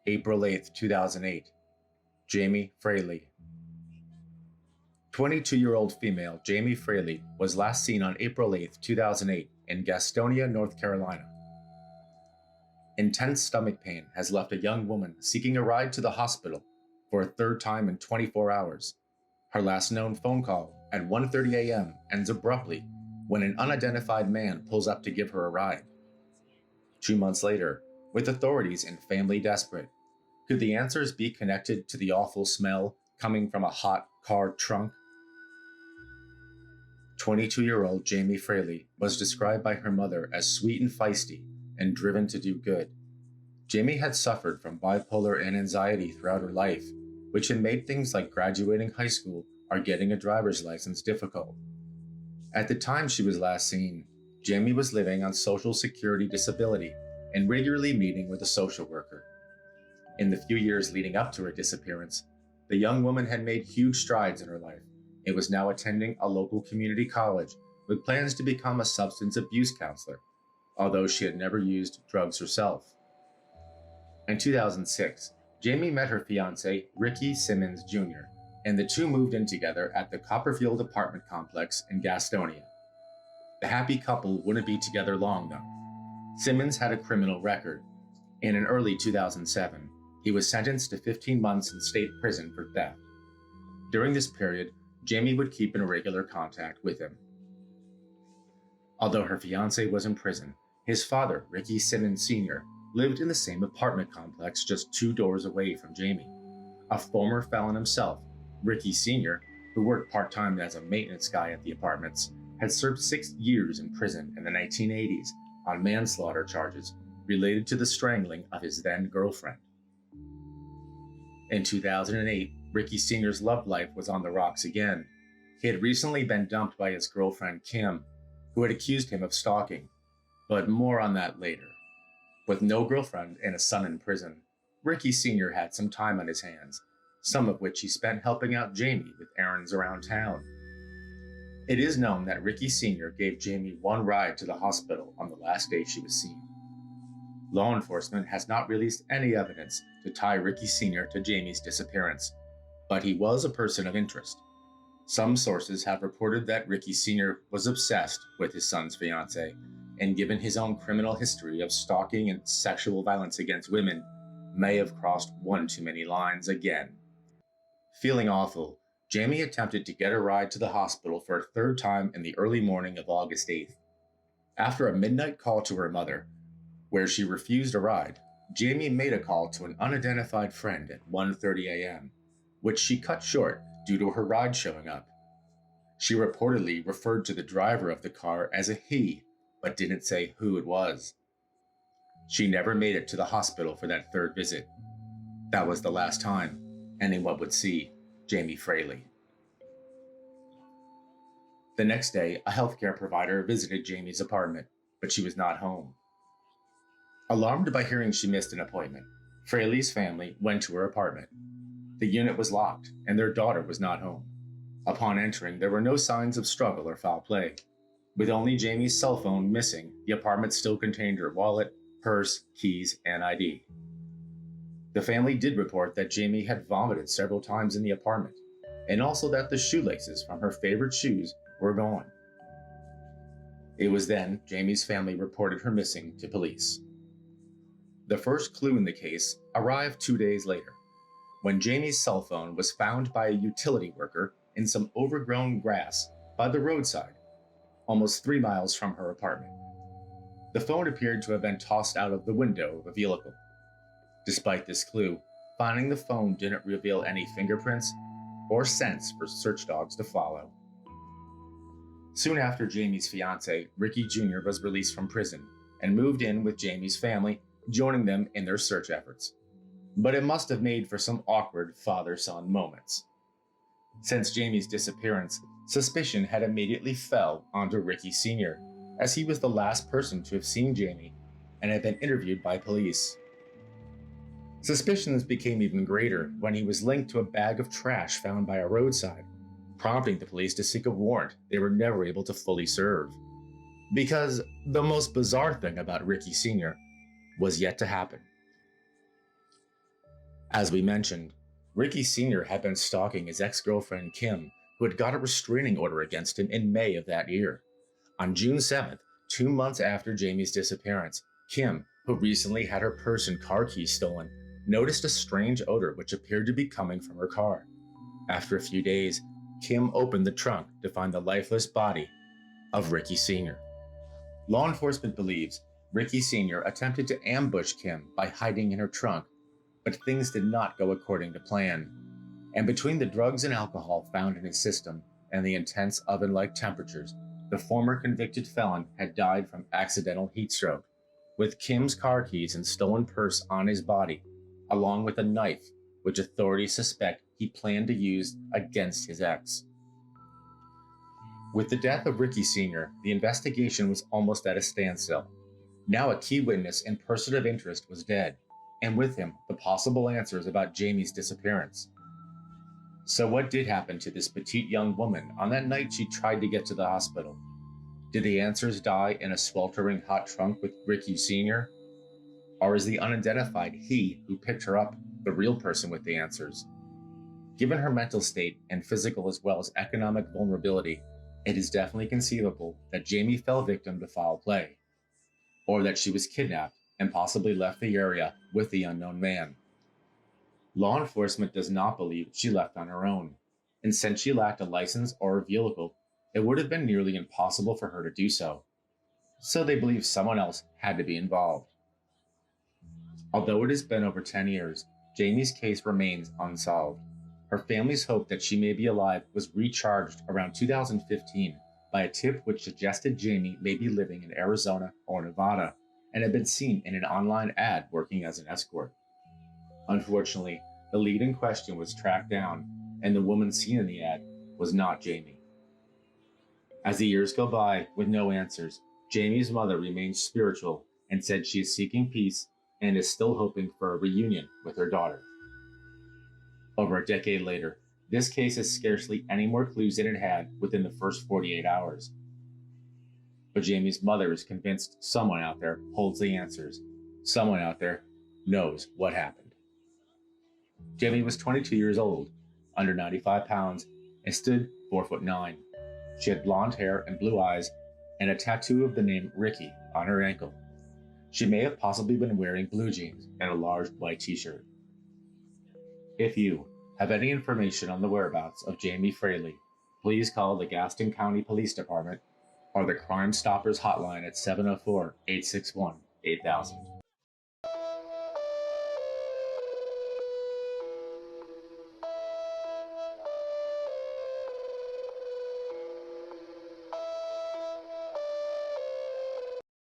April 8, 2008. Jamie Fraley. 22-year-old female Jamie Fraley was last seen on April 8, 2008 in Gastonia, North Carolina. Intense stomach pain has left a young woman seeking a ride to the hospital for a third time in 24 hours. Her last known phone call at 1:30 a.m. ends abruptly when an unidentified man pulls up to give her a ride. 2 months later, with authorities and family desperate, could the answers be connected to the awful smell coming from a hot car trunk? 22-year-old Jamie Fraley was described by her mother as sweet and feisty and driven to do good. Jamie had suffered from bipolar and anxiety throughout her life, which had made things like graduating high school or getting a driver's license difficult. At the time she was last seen, Jamie was living on Social Security disability and regularly meeting with a social worker. In the few years leading up to her disappearance, the young woman had made huge strides in her life and was now attending a local community college with plans to become a substance abuse counselor, although she had never used drugs herself. In 2006, Jamie met her fiancé, Ricky Simmons Jr., and the two moved in together at the Copperfield apartment complex in Gastonia. The happy couple wouldn't be together long, though. Simmons had a criminal record. In early 2007, he was sentenced to 15 months in state prison for theft. During this period, Jamie would keep in regular contact with him. Although her fiancé was in prison, his father, Ricky Simmons Sr., lived in the same apartment complex just 2 doors away from Jamie. A former felon himself, Ricky Sr., who worked part-time as a maintenance guy at the apartments, had served 6 years in prison in the 1980s on manslaughter charges related to the strangling of his then-girlfriend. In 2008, Ricky Sr.'s love life was on the rocks again. He had recently been dumped by his girlfriend Kim, who had accused him of stalking, but more on that later. With no girlfriend and a son in prison, Ricky Sr. had some time on his hands, some of which he spent helping out Jamie with errands around town. It is known that Ricky Sr. gave Jamie one ride to the hospital on the last day she was seen. Law enforcement has not released any evidence to tie Ricky Sr. to Jamie's disappearance, but he was a person of interest. Some sources have reported that Ricky Sr. was obsessed with his son's fiancée, and given his own criminal history of stalking and sexual violence against women, may have crossed one too many lines again. Feeling awful, Jamie attempted to get a ride to the hospital for a third time in the early morning of August 8th. After a midnight call to her mother, where she refused a ride, Jamie made a call to an unidentified friend at 1:30 a.m., which she cut short due to her ride showing up. She reportedly referred to the driver of the car as a he, but didn't say who it was. She never made it to the hospital for that third visit. That was the last time anyone would see Jamie Fraley. The next day, a healthcare provider visited Jamie's apartment, but she was not home. Alarmed by hearing she missed an appointment, Fraley's family went to her apartment. The unit was locked, and their daughter was not home. Upon entering, there were no signs of struggle or foul play. With only Jamie's cell phone missing, the apartment still contained her wallet, purse, keys, and ID. The family did report that Jamie had vomited several times in the apartment, and also that the shoelaces from her favorite shoes were gone. It was then Jamie's family reported her missing to police. The first clue in the case arrived 2 days later, when Jamie's cell phone was found by a utility worker in some overgrown grass by the roadside, almost 3 miles from her apartment. The phone appeared to have been tossed out of the window of a vehicle. Despite this clue, finding the phone didn't reveal any fingerprints or scents for search dogs to follow. Soon after Jamie's fiancé, Ricky Jr., was released from prison and moved in with Jamie's family, joining them in their search efforts. But it must have made for some awkward father-son moments. Since Jamie's disappearance, suspicion had immediately fell onto Ricky Sr., as he was the last person to have seen Jamie and had been interviewed by police. Suspicions became even greater when he was linked to a bag of trash found by a roadside, prompting the police to seek a warrant they were never able to fully serve. Because the most bizarre thing about Ricky Sr. was yet to happen. As we mentioned, Ricky Sr. had been stalking his ex-girlfriend Kim, who had got a restraining order against him in May of that year. On June 7th, 2 months after Jamie's disappearance, Kim, who recently had her purse and car keys stolen, noticed a strange odor which appeared to be coming from her car. After a few days, Kim opened the trunk to find the lifeless body of Ricky Sr. Law enforcement believes Ricky Sr. attempted to ambush Kim by hiding in her trunk, but things did not go according to plan. And between the drugs and alcohol found in his system and the intense oven-like temperatures, the former convicted felon had died from accidental heat stroke, with Kim's car keys and stolen purse on his body, along with a knife, which authorities suspect he planned to use against his ex. With the death of Ricky Sr., the investigation was almost at a standstill. Now a key witness and person of interest was dead, and with him the possible answers about Jamie's disappearance. So what did happen to this petite young woman on that night she tried to get to the hospital? Did the answers die in a sweltering hot trunk with Ricky Sr.? Or is the unidentified he who picked her up the real person with the answers? Given her mental state and physical as well as economic vulnerability, it is definitely conceivable that Jamie fell victim to foul play, or that she was kidnapped and possibly left the area with the unknown man. Law enforcement does not believe she left on her own, and since she lacked a license or a vehicle, it would have been nearly impossible for her to do so. So they believe someone else had to be involved. Although it has been over 10 years, Jamie's case remains unsolved. Her family's hope that she may be alive was recharged around 2015 by a tip which suggested Jamie may be living in Arizona or Nevada and had been seen in an online ad working as an escort. Unfortunately, the lead in question was tracked down, and the woman seen in the ad was not Jamie. As the years go by with no answers, Jamie's mother remains spiritual and said she is seeking peace and is still hoping for a reunion with her daughter. Over a decade later, this case has scarcely any more clues than it had within the first 48 hours. But Jamie's mother is convinced someone out there holds the answers. Someone out there knows what happened. Jamie was 22 years old, under 95 pounds, and stood 4'9". She had blonde hair and blue eyes, and a tattoo of the name Ricky on her ankle. She may have possibly been wearing blue jeans and a large white t-shirt. If you have any information on the whereabouts of Jamie Fraley, please call the Gaston County Police Department or the Crime Stoppers hotline at 704-861-8000.